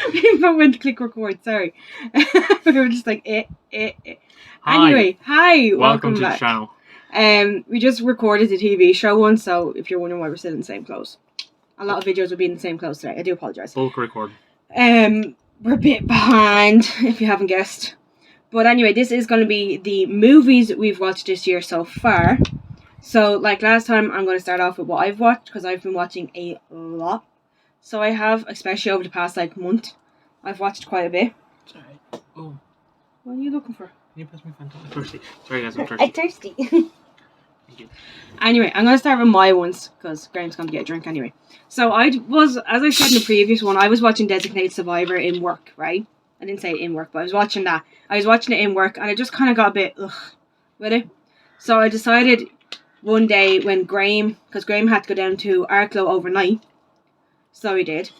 I went to click record, sorry. We were just like, eh. Hi. Anyway, hi, Welcome to back. the channel. We just recorded the TV show one, so if you're wondering why we're still in the same clothes. A lot of videos will be in the same clothes today. I do apologise. Bulk record. We're a bit behind, if you haven't guessed. But anyway, this is going to be the movies that we've watched this year so far. So, like last time, I'm going to start off with what I've watched, because I've been watching a lot. So I have, especially over the past, month, I've watched quite a bit. Sorry. Oh. What are you looking for? Can you pass me Fanta? I'm thirsty. Sorry guys, I'm thirsty. I'm thirsty. Thank you. Anyway, I'm going to start with my ones, because Graham's going to get a drink anyway. So I was, as I said in the previous one, I was watching Designated Survivor in work, right? I didn't say in work, but I was watching that. I was watching it in work, and I just kind of got a bit, with it. So I decided one day when because Graham had to go down to Arklow overnight, so he did,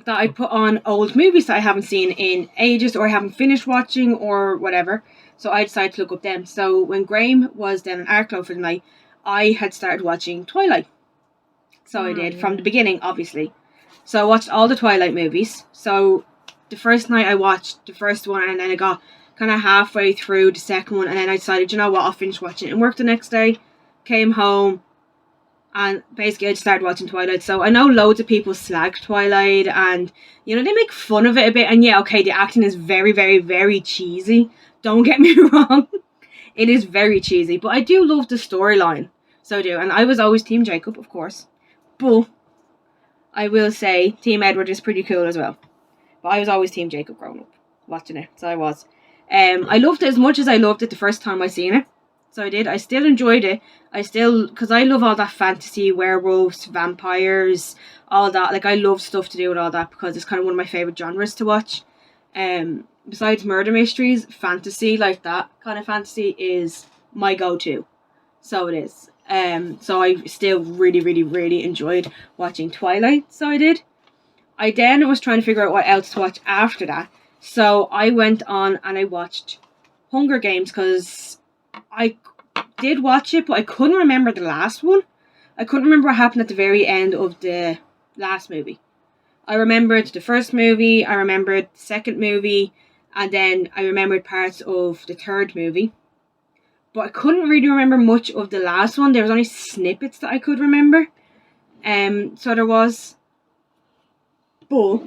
that I'd put on old movies that I haven't seen in ages or I haven't finished watching or whatever. So I decided to look up them. So when Graham was down in Arklow for the night, I had started watching Twilight. So I did, from the beginning, obviously. So I watched all the Twilight movies. So the first night I watched the first one, and then I got kind of halfway through the second one, and then I decided, you know what, I'll finish watching it and work the next day. Came home, and basically I just started watching Twilight. So I know loads of people slag Twilight, and they make fun of it a bit, and yeah, okay, the acting is very, very, very cheesy, don't get me wrong. It is very cheesy, but I do love the storyline, so I do. And I was always Team Jacob, of course, but I will say Team Edward is pretty cool as well, but I was always Team Jacob growing up watching it, so I was. I loved it as much as I loved it the first time I seen it. So I did. I still enjoyed it. Because I love all that fantasy, werewolves, vampires, all that. Like, I love stuff to do with all that because it's kind of one of my favourite genres to watch. Besides murder mysteries, fantasy, like that kind of fantasy is my go-to. So it is. So I still really, really, really enjoyed watching Twilight. So I did. I then was trying to figure out what else to watch after that. So I went on and I watched Hunger Games because I did watch it, but I couldn't remember the last one. I couldn't remember what happened at the very end of the last movie. I remembered the first movie, I remembered the second movie, and then I remembered parts of the third movie. But I couldn't really remember much of the last one. There was only snippets that I could remember. So there was. But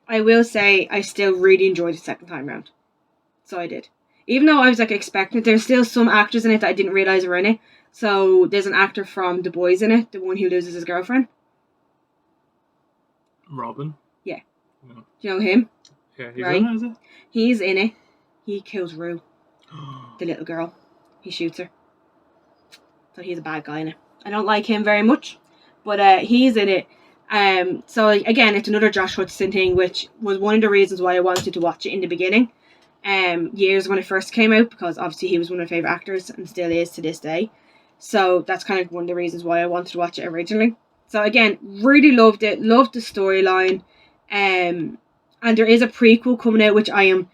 I will say I still really enjoyed the second time round. So I did. Even though I was expecting it, there's still some actors in it that I didn't realise were in it. So there's an actor from The Boys in it, the one who loses his girlfriend. Robin? Yeah. Do you know him? Yeah, he's in it, is it? He's in it. He kills Rue, the little girl. He shoots her. So he's a bad guy in it. I don't like him very much, but he's in it. So again, it's another Josh Hutcherson thing, which was one of the reasons why I wanted to watch it in the beginning. Years when it first came out, because obviously he was one of my favourite actors and still is to this day. So that's kind of one of the reasons why I wanted to watch it originally. So again, really loved it, loved the storyline. And there is a prequel coming out which I am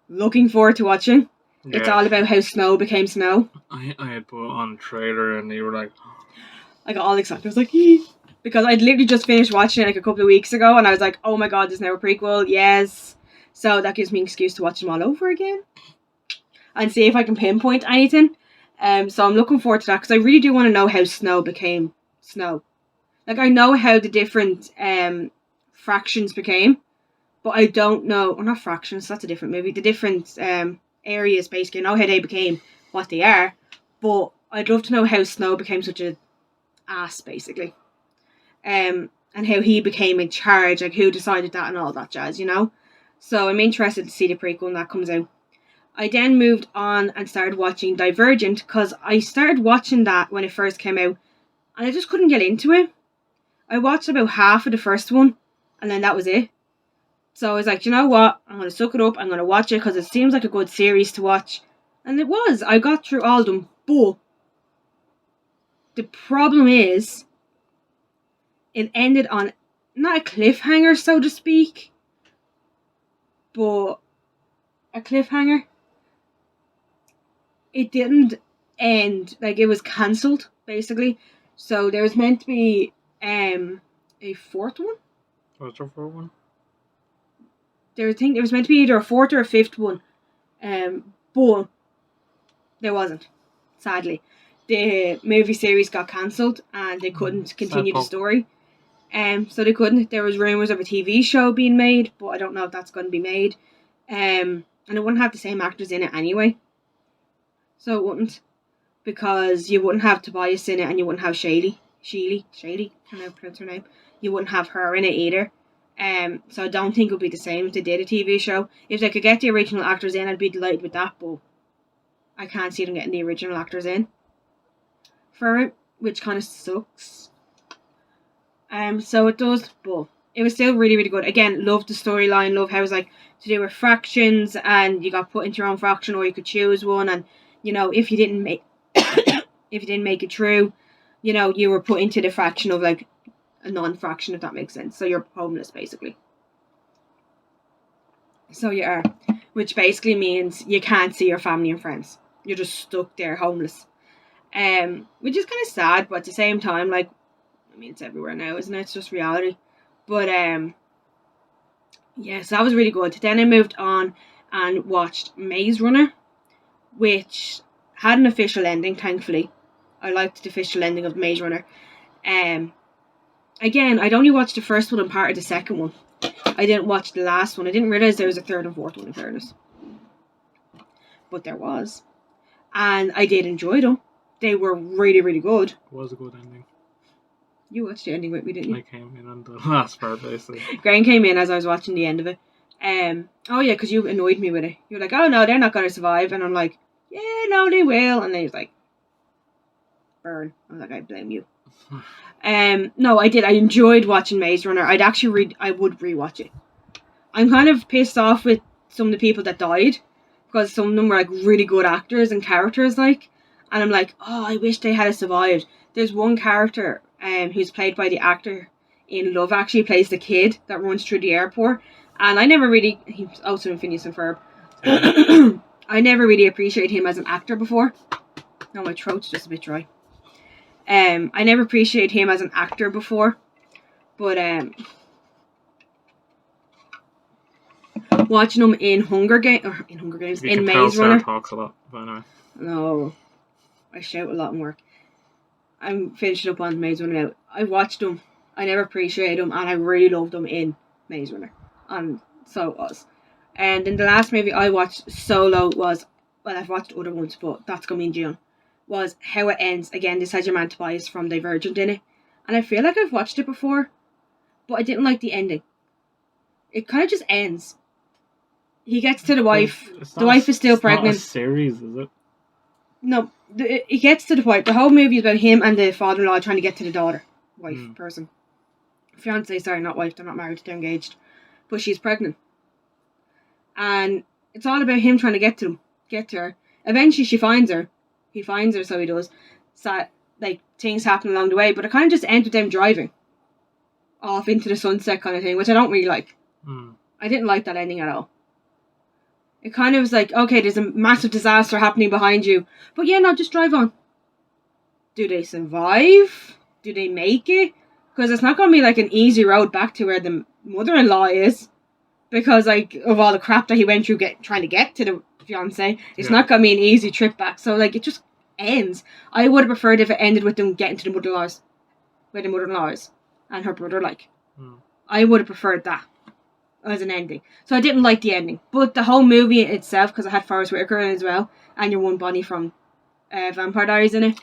looking forward to watching. Yeah. It's all about how Snow became Snow. I had put on a trailer and you were like... I got all excited. I was like, Yee! Because I'd literally just finished watching it a couple of weeks ago and I was like, oh my god, there's now a prequel, yes. So that gives me an excuse to watch them all over again and see if I can pinpoint anything. So I'm looking forward to that because I really do want to know how Snow became Snow. Like, I know how the different fractions became, but I don't know. Or not fractions, that's a different movie. The different areas, basically. I know how they became what they are, but I'd love to know how Snow became such a ass, basically. And how he became in charge, like who decided that and all that jazz, So I'm interested to see the prequel when that comes out. I then moved on and started watching Divergent because I started watching that when it first came out and I just couldn't get into it. I watched about half of the first one and then that was it. So I was like, you know what? I'm going to suck it up. I'm going to watch it because it seems like a good series to watch. And it was. I got through all of them. But the problem is it ended on not a cliffhanger, so to speak, but a cliffhanger. It didn't end, it was cancelled, basically. So there was meant to be a fourth one. What's the fourth one? There was meant to be either a fourth or a fifth one, but there wasn't. Sadly, the movie series got cancelled and they couldn't continue the story. So they couldn't. There was rumours of a TV show being made, but I don't know if that's going to be made. And it wouldn't have the same actors in it anyway. So it wouldn't, because you wouldn't have Tobias in it, and you wouldn't have Shaylee, can I pronounce her name? You wouldn't have her in it either. So I don't think it would be the same if they did a TV show. If they could get the original actors in, I'd be delighted with that, but I can't see them getting the original actors in for it, which kind of sucks. So it does, but it was still really, really good. Again, loved the storyline, love how it was like to do with fractions, and you got put into your own fraction, or you could choose one, and you know, if you didn't make it through, you know, you were put into the fraction of like a non-fraction, if that makes sense. So you're homeless basically. So you are, which basically means you can't see your family and friends. You're just stuck there homeless. Which is kind of sad, but at the same time, like, I mean, it's everywhere now, isn't it? It's just reality. But yeah, so that was really good. Then I moved on and watched Maze Runner, which had an official ending, thankfully. I liked the official ending of Maze Runner. Again, I'd only watched the first one and part of the second one. I didn't watch the last one. I didn't realise there was a third and fourth one, in fairness. But there was. And I did enjoy them. They were really, really good. It was a good ending. You watched the ending with me, didn't you? I came in on the last part, basically. Graham came in as I was watching the end of it. Oh yeah, because you annoyed me with it. You were like, oh no, they're not going to survive. And I'm like, yeah, no, they will. And then he was like, burn. I was like, I blame you. No, I did. I enjoyed watching Maze Runner. I would rewatch it. I'm kind of pissed off with some of the people that died, because some of them were like really good actors and characters, like, and I'm like, oh, I wish they had survived. There's one character who's played by the actor in Love Actually, plays the kid that runs through the airport, and I never really, he's also in Phineas and Ferb. I never really appreciated him as an actor before. No, my throat's just a bit dry. I never appreciated him as an actor before, but watching him in in Maze Runner. Talks a lot, but anyway. No, I shout a lot in work. I'm finishing up on Maze Runner now. I watched him, I never appreciated him, and I really loved him in Maze Runner, and so it was. And then the last movie I watched solo was, well, I've watched other ones, but that's gonna be in June, was How It Ends. Again, this has your man Tobias from Divergent in it, and I feel like I've watched it before, but I didn't like the ending. It kind of just ends. He gets to the wife. The wife is still pregnant. It's not a series, is it? No, it gets to the point. The whole movie is about him and the father-in-law trying to get to the daughter. Person. Fiance, sorry, not wife. They're not married, they're engaged. But she's pregnant. And it's all about him trying to get to her. Eventually she finds her. He finds her, so he does. So, like, things happen along the way. But it kind of just ends with them driving off into the sunset kind of thing, which I don't really like. I didn't like that ending at all. It kind of was like, okay, there's a massive disaster happening behind you, but yeah, no, just drive on. Do they survive? Do they make it? Because it's not going to be like an easy road back to where the mother-in-law is, because like of all the crap that he went through trying to get to the fiance. It's not going to be an easy trip back. So like it just ends. I would have preferred if it ended with them getting to the mother-in-law's, where the mother-in-law is and her brother. Like, I would have preferred that as an ending. So I didn't like the ending, but the whole movie itself, because I had Forrest Whitaker in it as well, and your one Bonnie from Vampire Diaries in it,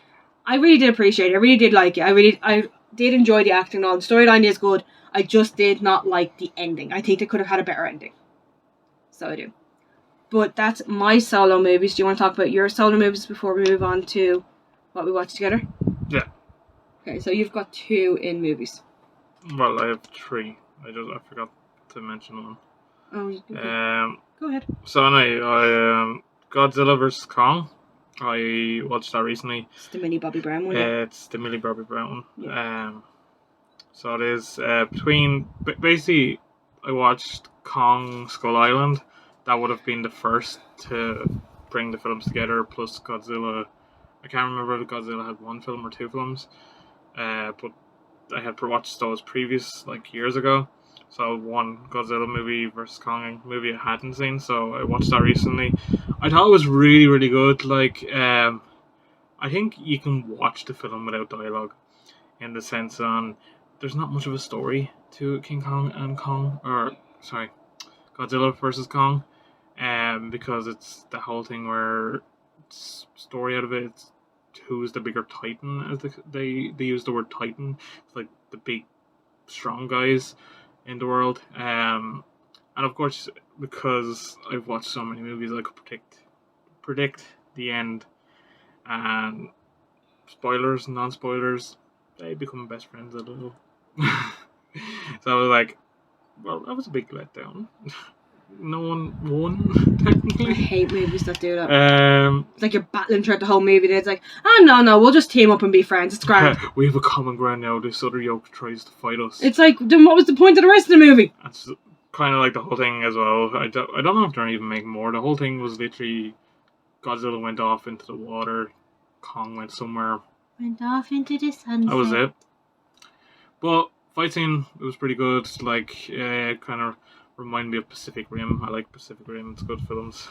I really did appreciate it. I really did like it. I did enjoy the acting and all. The storyline is good. I just did not like the ending. I think they could have had a better ending. So I do. But that's my solo movies. Do you want to talk about your solo movies before we move on to what we watched together? Yeah. Okay, so you've got 2 in movies. Well, I have 3. I forgot to mention one. Oh, okay. Go ahead. So anyway, I Godzilla vs. Kong. I watched that recently. It's the Millie Bobby Brown one. It's the Millie Bobby Brown one. Yeah. So it is between basically I watched Kong Skull Island. That would have been the first to bring the films together. Plus Godzilla. I can't remember if Godzilla had 1 film or 2 films. But I had watched those previous years ago. So one Godzilla movie versus Kong movie I hadn't seen, so I watched that recently. I thought it was really, really good. Like, I think you can watch the film without dialogue, in the sense on there's not much of a story to King Kong and Godzilla versus Kong, because it's the whole thing where it's story out of it. It's who's the bigger titan, as they use the word titan. It's like the big, strong guys in the world. And of course, because I've watched so many movies, I could predict the end. And spoilers, non-spoilers, they become best friends a little. So I was like, well, that was a big letdown. No one won, I technically. hate movies that do that. It's like you're battling throughout the whole movie. And it's like, oh no, we'll just team up and be friends. It's grand. We have a common ground now. This other yoke tries to fight us. It's like, then what was the point of the rest of the movie? That's kind of like the whole thing as well. I don't know if they're even making more. The whole thing was literally Godzilla went off into the water, Kong went somewhere. Went off into the sunset. That was it. But fight scene, it was pretty good. Like, kind of reminded me of Pacific Rim. I like Pacific Rim. It's good films.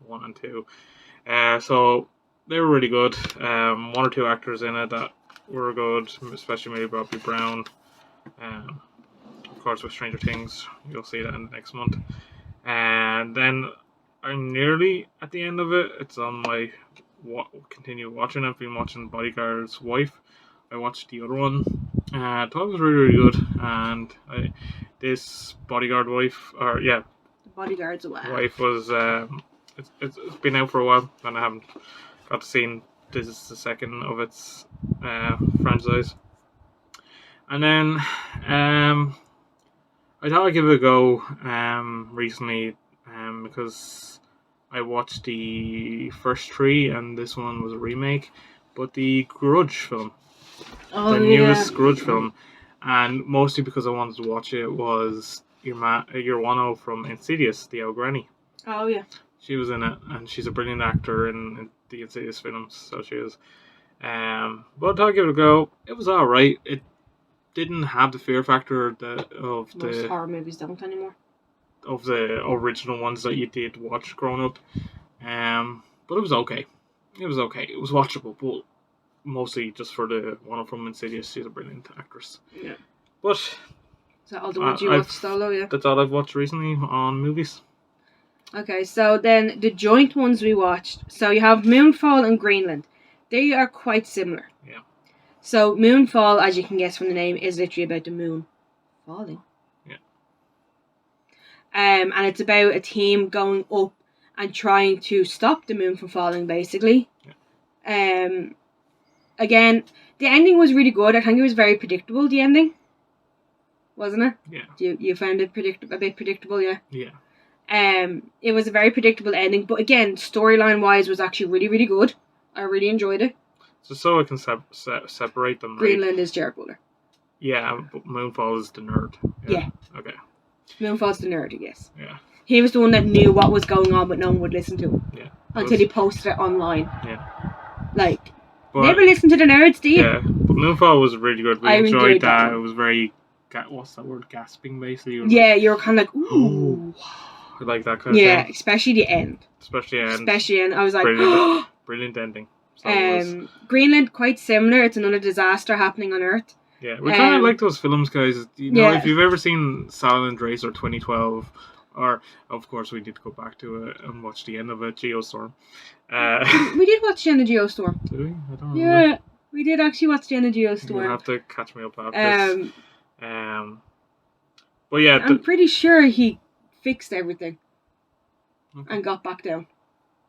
1 and 2. So they were really good. 1 or 2 actors in it that were good, especially Millie Bobby Brown. Of course, with Stranger Things, you'll see that in the next month. And then I'm nearly at the end of it. It's on my continue watching. I've been watching Bodyguard's Wife. I watched the other one. I thought it was really, really good. And this Bodyguard Wife, The Bodyguard's Wife was it's been out for a while, and I haven't got to see. This is the second of its franchise. And then I thought I'd give it a go recently because I watched the first 3, and this one was a remake, but the Grudge film. The newest Grudge film, and mostly because I wanted to watch it was Urwano from Insidious, the old granny. Oh yeah. She was in it, and she's a brilliant actor in the Insidious films, so she is. But I'll give it a go. It was alright. It didn't have the fear factor of Most horror movies don't anymore. Of the original ones that you did watch growing up. But it was okay. It was watchable, but mostly just for the one from Insidious. She's a brilliant actress. Yeah. But is that all the ones you watched solo? Yeah. That's all I've watched recently on movies. Okay, so then the joint ones we watched. So you have Moonfall and Greenland. They are quite similar. Yeah. So Moonfall, as you can guess from the name, is literally about the moon falling. Yeah. And it's about a team going up and trying to stop the moon from falling, basically. Yeah. Again, the ending was really good. I think it was very predictable, the ending. Wasn't it? Yeah. You found it a bit predictable, yeah? Yeah. It was a very predictable ending, but again, storyline-wise was actually really, really good. I really enjoyed it. So I can separate them. Greenland is Jared Butler. Yeah, but Moonfall is the nerd. Yeah. Okay. Moonfall's the nerd, I guess. Yeah. He was the one that knew what was going on, but no one would listen to him. Yeah. Until he posted it online. Yeah. Like, but, never listen to the nerds, do you? Yeah, but Moonfall was really good. We I enjoyed that. that. It was very, what's that word? Gasping, basically. Yeah, you were kind of like, ooh. I like that kind of thing. Yeah, especially the end. Especially end. I was like, brilliant, brilliant ending. So Greenland, quite similar. It's another disaster happening on Earth. Yeah, we kind of like those films, guys. You know, if you've ever seen Silent Race or 2012, or of course we did go back to it and watch the end of it, Geostorm. We did watch the end of Geostorm. Did we? I don't remember. Yeah, we did actually watch the end of Geostorm. You'll have to catch me up after this. But yeah, I'm pretty sure he fixed everything okay. and got back down.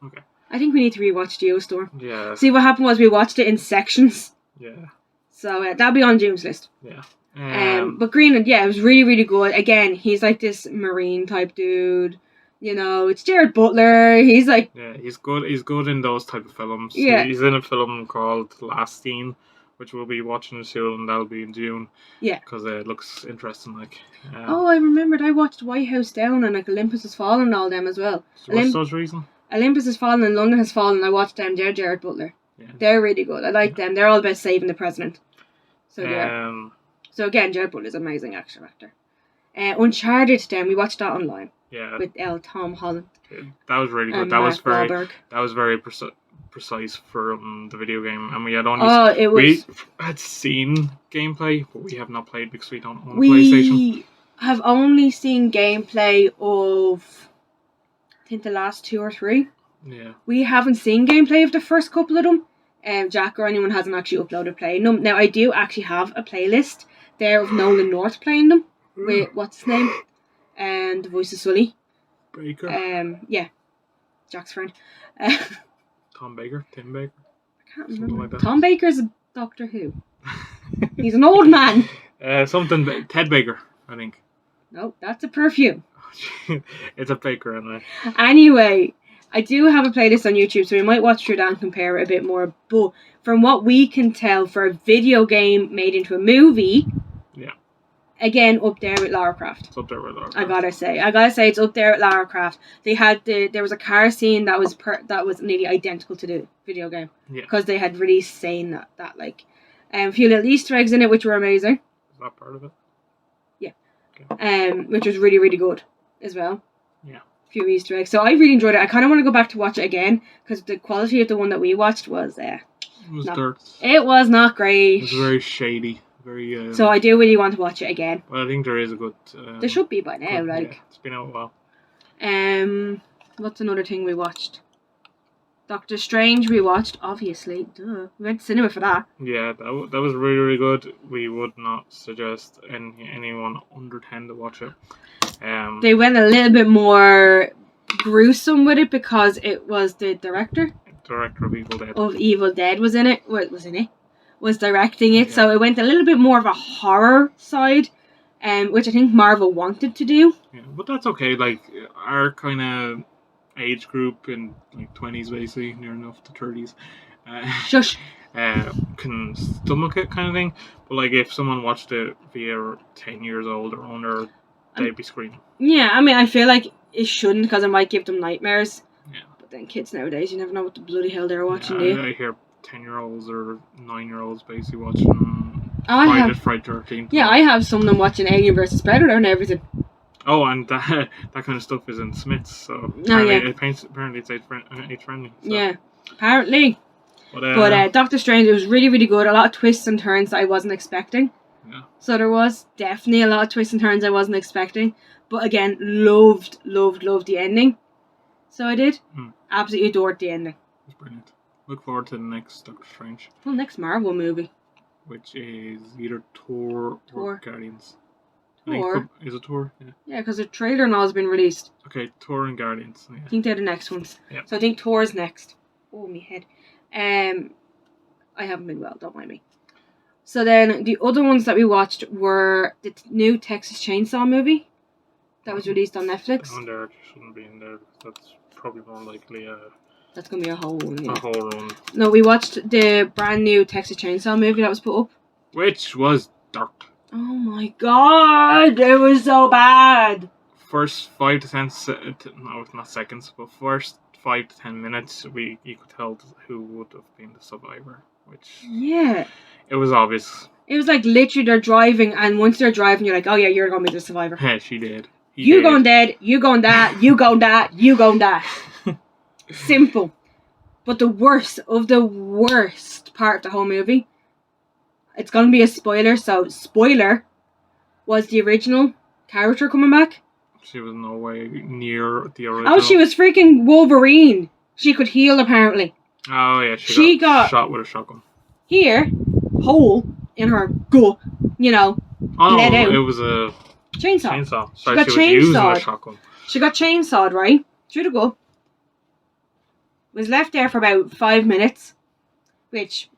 Okay. I think we need to rewatch Geostorm. Yeah. See, what happened was we watched it in sections. Yeah. So that'll be on June's list. Yeah. But Greenland, yeah, it was really, really good. Again, he's like this marine type dude. You know, it's Jared Butler. He's like... Yeah, he's good. He's good in those type of films. Yeah. He's in a film called Last Scene, which we'll be watching soon, and that'll be in June. Yeah. Because it looks interesting, like... oh, I remembered. I watched White House Down and like Olympus Has Fallen and all them as well. So what's those reasons? Olympus Has Fallen and London Has Fallen. I watched them. They're Jared Butler. Yeah. They're really good. I like them. They're all about saving the president. So yeah. So again, Jared Butler's an amazing action actor. Uncharted. Then we watched that online Yeah, with Tom Holland that was really good. and That was Mark very Wahlberg. precise for the video game, and we had only Oh, it was. we had seen gameplay, but we have not played because we don't own a PlayStation. We have only seen gameplay of, I think, the last 2 or 3. Yeah, We haven't seen gameplay of the first couple of them. Jack or anyone hasn't actually uploaded playing them. Now, I do actually have a playlist there of Nolan North playing them. With, what's his name? And the voice of Sully. Baker. Yeah. Jack's friend. Tim Baker. I can't Something remember. like that. Tom Baker's a Doctor Who. He's an old man. Ted Baker, I think. No, that's a perfume. It's a Baker anyway. Anyway, I do have a playlist on YouTube, so we might watch through that and compare it a bit more. But from what we can tell, for a video game made into a movie, Yeah. Again, up there with Lara Croft. It's up there with Lara Croft. I gotta say, it's up there with Lara Croft. They had there was a car scene that was nearly identical to the video game. Yeah. Because they had released saying that like, a few little Easter eggs in it, which were amazing. Is that part of it? Yeah. Okay. Which was really, really good as well. Yeah. A few Easter eggs. So I really enjoyed it. I kind of want to go back to watch it again because the quality of the one that we watched was It was No. dirt. it was not great. It was very shady. Very. So I do really want to watch it again. Well, I think there is a good. There should be by now. good- Like, yeah, it's been out a while. what's another thing we watched? Doctor Strange we watched, obviously. Duh. We went to cinema for that. Yeah, that was really, really good. We would not suggest anyone under 10 to watch it. They went a little bit more gruesome with it because it was the director Director of Evil Dead. of Evil Dead was in it. Was directing it. Yeah. So it went a little bit more of a horror side, which I think Marvel wanted to do. Yeah, but that's okay. Like, our kind of age group in like 20s, basically, near enough to 30s, Shush. can stomach it, kind of thing. But like, if someone watched it via 10 years old or under, they'd be screaming. Yeah, I mean, I feel like it shouldn't because it might give them nightmares. Yeah. But then kids nowadays, you never know what the bloody hell they're watching, Yeah, do you? I hear 10-year-olds or 9-year-olds basically watching I Friday 13th. Yeah, I have some of them watching Alien vs Predator and everything. Oh, and that kind of stuff is in Smiths, so apparently it's age friendly. So. Yeah, apparently. But Doctor Strange, it was really, really good. A lot of twists and turns that I wasn't expecting. Yeah. So there was definitely a lot of twists and turns I wasn't expecting. But again, loved the ending. So I did. Absolutely adored the ending. it's brilliant. Look forward to the next Doctor Strange, Well, next Marvel movie. which is either Thor or Guardians. Thor? Is it Thor? Yeah. Yeah, because the trailer now has been released. Okay, Thor and Guardians. Yeah. I think they're the next ones. Yeah. So I think Thor's next. Oh, my head. I haven't been well, don't mind me. So then the other ones that we watched were the new Texas Chainsaw movie that was released on Netflix. That one there shouldn't be in there because that's probably more likely That's going to be a whole one. Yeah. a whole run. No, we watched the brand new Texas Chainsaw movie that was put up. Which was dirt. Oh my god, it was so bad. First 5 to 10 no, not seconds, but first 5 to 10 minutes, you could tell who would have been the survivor, which Yeah. it was obvious. It was like literally they're driving, and once they're driving, you're like, oh yeah, you're going to be the survivor. Yeah, she did. You going dead, you going die, you going die, you going die. Simple. But the worst of the worst part of the whole movie, it's going to be a spoiler, so spoiler, was the original character coming back. She was no way near the original. Oh, she was freaking Wolverine. She could heal, apparently. Oh yeah, She got shot with a shotgun. Here, hole in her gut, you know, Oh bled no, out. it was a chainsaw. chainsaw. She Sorry, got she was using a chainsawed. shotgun. She got chainsawed, right? Through the gut. Was left there for about 5 minutes, which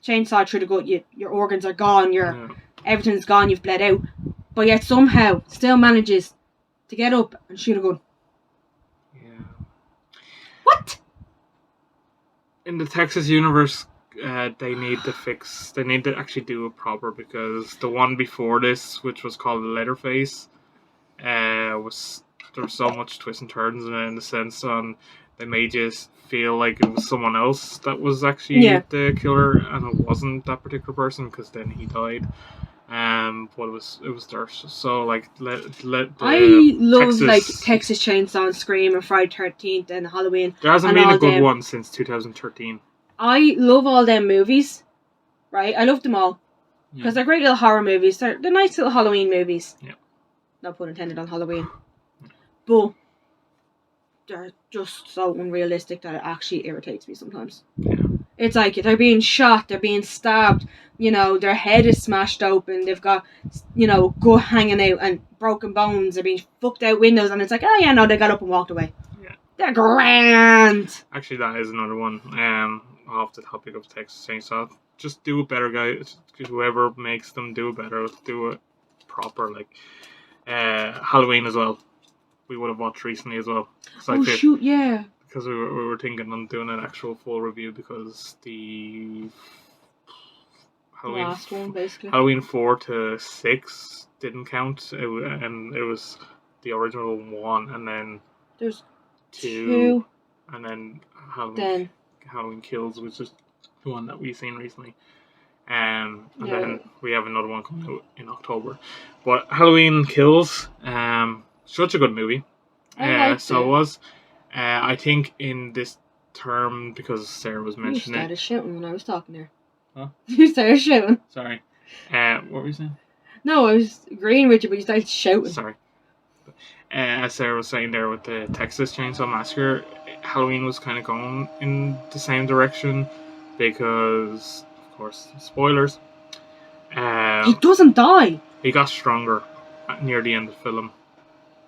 chainsaw through the gut, your organs are gone, Yeah. everything's gone, you've bled out. But yet somehow still manages to get up and shoot a gun. Yeah. What? In the Texas universe, they need to actually do it proper because the one before this, which was called Leatherface, there was so much twists and turns in the sense on they made you feel like it was someone else that was actually Yeah. the killer and it wasn't that particular person because then he died. But it was there. So like let the I love Texas, like Texas Chainsaw and Scream and Friday 13th and Halloween. There hasn't and been all a good them. one since 2013. I love all them movies, right? I love them all because they're great little horror movies. They're nice little Halloween movies. Yeah. No pun intended on Halloween. But they're just so unrealistic that it actually irritates me sometimes. Yeah. It's like they're being shot, they're being stabbed, their head is smashed open, they've got, gut hanging out and broken bones, they're being fucked out windows, and it's like, oh yeah, no, they got up and walked away. Yeah. They're grand! Actually, that is another one. Off the topic of Texas Chainsaw. Just do it better, guys. Whoever makes them do it better, do it proper. Like, Halloween as well. We would have watched recently as well. Shoot, yeah. Because we were thinking on doing an actual full review because the last one, basically. Halloween 4 to 6 didn't count, and it was the original 1, and then there's 2, and then Halloween Kills, which is the one that we've seen recently. And then we have another one coming out in October. But Halloween Kills, such a good movie. So it was. I think in this term, because Sarah was mentioning it. You started shouting when I was talking there. Huh? You started shouting. Sorry. What were you saying? No, I was agreeing with you, but you started shouting. Sorry. As Sarah was saying there with the Texas Chainsaw Massacre, Halloween was kind of going in the same direction because, of course, spoilers. He doesn't die. He got stronger near the end of the film.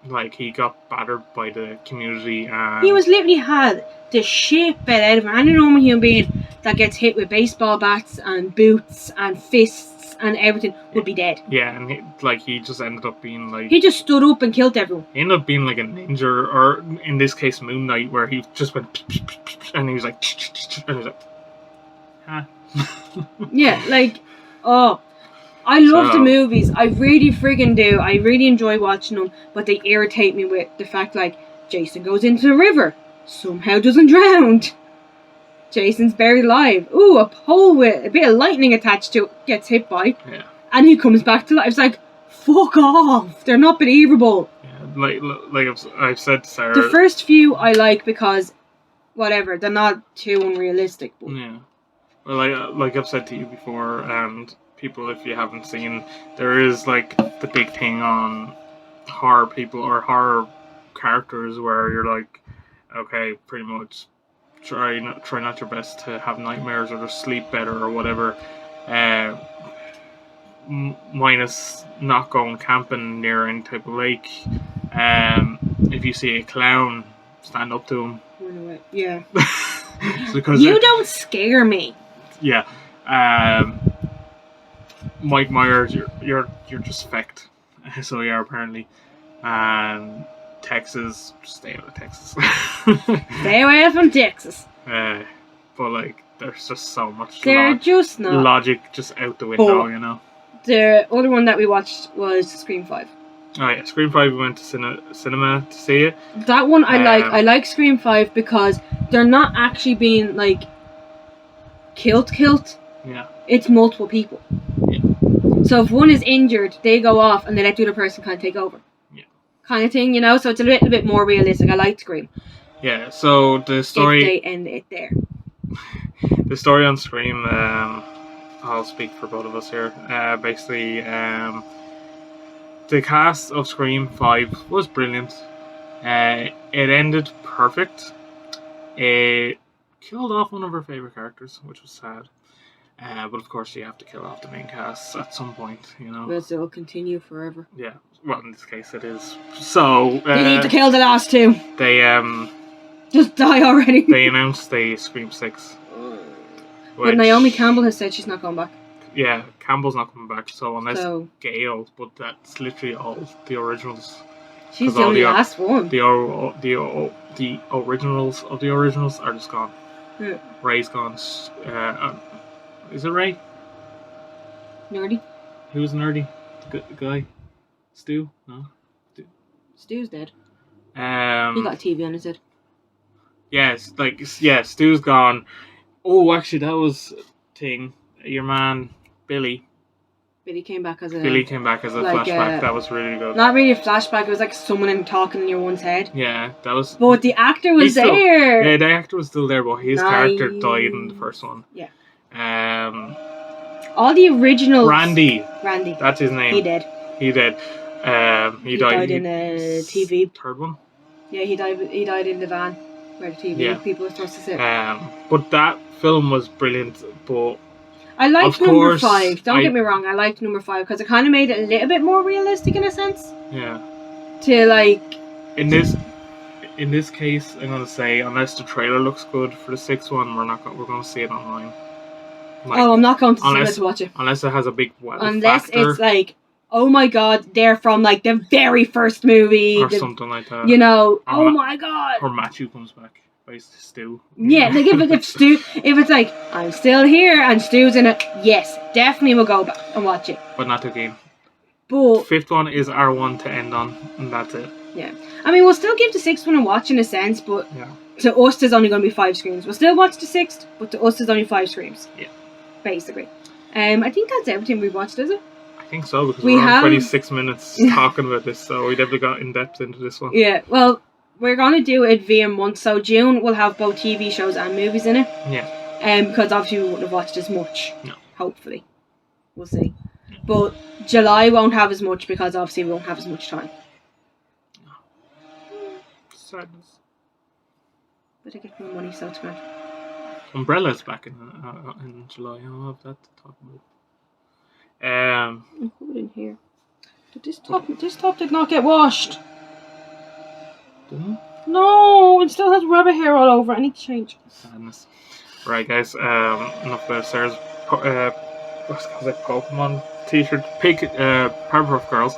Like, he got battered by the community, and he was literally had the shit bet out of him. Any normal human being that gets hit with baseball bats and boots and fists and everything would be dead. Yeah, and he just ended up being like... He just stood up and killed everyone. He ended up being like a ninja, or in this case, Moon Knight, where he just went... And he was like... And he was like... Huh? Yeah, like... Oh... I love the movies. I really friggin' do. I really enjoy watching them, but they irritate me with the fact, like, Jason goes into the river, somehow doesn't drown. Jason's buried alive. Ooh, a pole with a bit of lightning attached to it gets hit by. Yeah. And he comes back to life. It's like, fuck off. They're not believable. Yeah, like I've said to Sarah... The first few I like because, whatever, they're not too unrealistic. But... Yeah. Well, like I've said to you before, and... people, if you haven't seen, there is like the big thing on horror people or horror characters where you're like, okay, pretty much try not your best to have nightmares or just sleep better or whatever. Minus not going camping near any type of lake. If you see a clown, stand up to him. Yeah. Because you don't scare me. Yeah. Mike Myers, you're just fecked. So yeah, apparently. And Texas, just stay out of Texas. Stay away from Texas. But like, there's just so much. They're just not logic just out the window, you know. The other one that we watched was Scream 5. Oh yeah, Scream 5. We went to cinema to see it. That one I like. I like Scream 5 because they're not actually being like killed. Yeah. It's multiple people. Yeah. So if one is injured, they go off and they let the other person kind of take over. Yeah. Kind of thing, So it's a little bit more realistic. I like Scream. Yeah. So the story. If they end it there. The story on Scream. I'll speak for both of us here. Basically, the cast of Scream 5 was brilliant. It ended perfect. It killed off one of our favourite characters, which was sad. But of course, you have to kill off the main cast at some point, But it'll continue forever. Yeah, well, in this case, it is. So they need to kill the last two. They just die already. They announced a Scream 6. But Naomi Campbell has said she's not going back. Yeah, Campbell's not coming back. So unless Gale, but that's literally all the originals. She's the only last one. The originals of the originals are just gone. Yeah. Ray's gone. Is it Ray? Nerdy. Who's Nerdy? The guy? Stu? No. Stu's dead. He got a TV on his head. Yes, Stu's gone. Oh, actually, that was thing. Your man Billy. Billy came back as a Billy came back as a like, flashback. That was really good. not really a flashback. It was like someone talking in your one's head. Yeah, that was. But the actor was still, there. Yeah, the actor was still there, but his character died in the first one. Yeah. All the original. Randy. That's his name. He did. He died in a TV. Third one. Yeah, he died. He died in the van where the TV people were supposed to sit. But that film was brilliant. But I liked number 5. Don't get me wrong. I liked number 5 because it kind of made it a little bit more realistic in a sense. Yeah. To like. In this case, I'm gonna say unless the trailer looks good for the 6th one, we're gonna see it online. Like, I'm not going to see it to watch it unless it has a big unless factor. It's like, oh my god, they're from like the very first movie or something like that. You know, oh my god. Or Matthew comes back by Stu. Yeah, like if it's like I'm still here and Stu's in it, yes, definitely we'll go back and watch it. But not again. But 5th one is our one to end on, and that's it. Yeah, I mean we'll still give the 6th one a watch in a sense, but to us there's only going to be 5 screams. We'll still watch the 6th, but to us there's only 5 screams. Yeah. Basically. I think that's everything we've watched, is it? I think so, because we're on 26 minutes talking about this, so we definitely got in depth into this one. Yeah, well, we're going to do it via month, so June will have both TV shows and movies in it. Yeah. Because obviously we wouldn't have watched as much. No. Hopefully. We'll see. But July won't have as much because obviously we won't have as much time. No. Sadness. Better get more money, so it's good. Umbrella's back in July. I'll have that to talk about. I'll put it in here. Did this top did not get washed? Didn't it? No, it still has rabbit hair all over. I need to change. Sadness. Right, guys. Enough about Sarah's Pokemon t-shirt. Powerpuff Girls.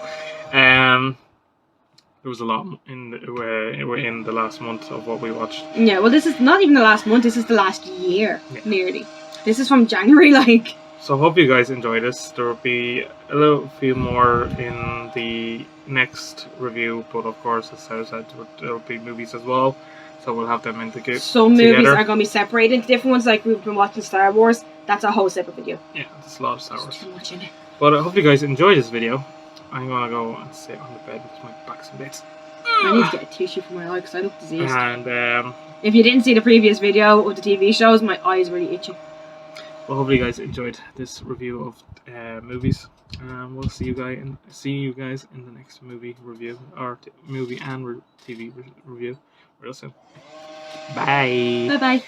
There was a lot in the last month of what we watched. Yeah, well, this is not even the last month. This is the last year, nearly. This is from January, like. So hope you guys enjoy this. There will be a little few more in the next review, but of course, as Sarah said, there will be movies as well. So we'll have them together. Some movies are going to be separated into different ones. Like we've been watching Star Wars. That's a whole separate video. Yeah, there's a lot of Star Wars. Too much in it. But I hope you guys enjoyed this video. I'm gonna go and sit on the bed because my back's in bits. I need to get a tissue for my eye because I look diseased. And if you didn't see the previous video of the TV shows, my eye's really itchy. Well, hopefully you guys enjoyed this review of movies. We'll see you guys in the next movie review or movie and TV review real soon. Bye. Bye bye.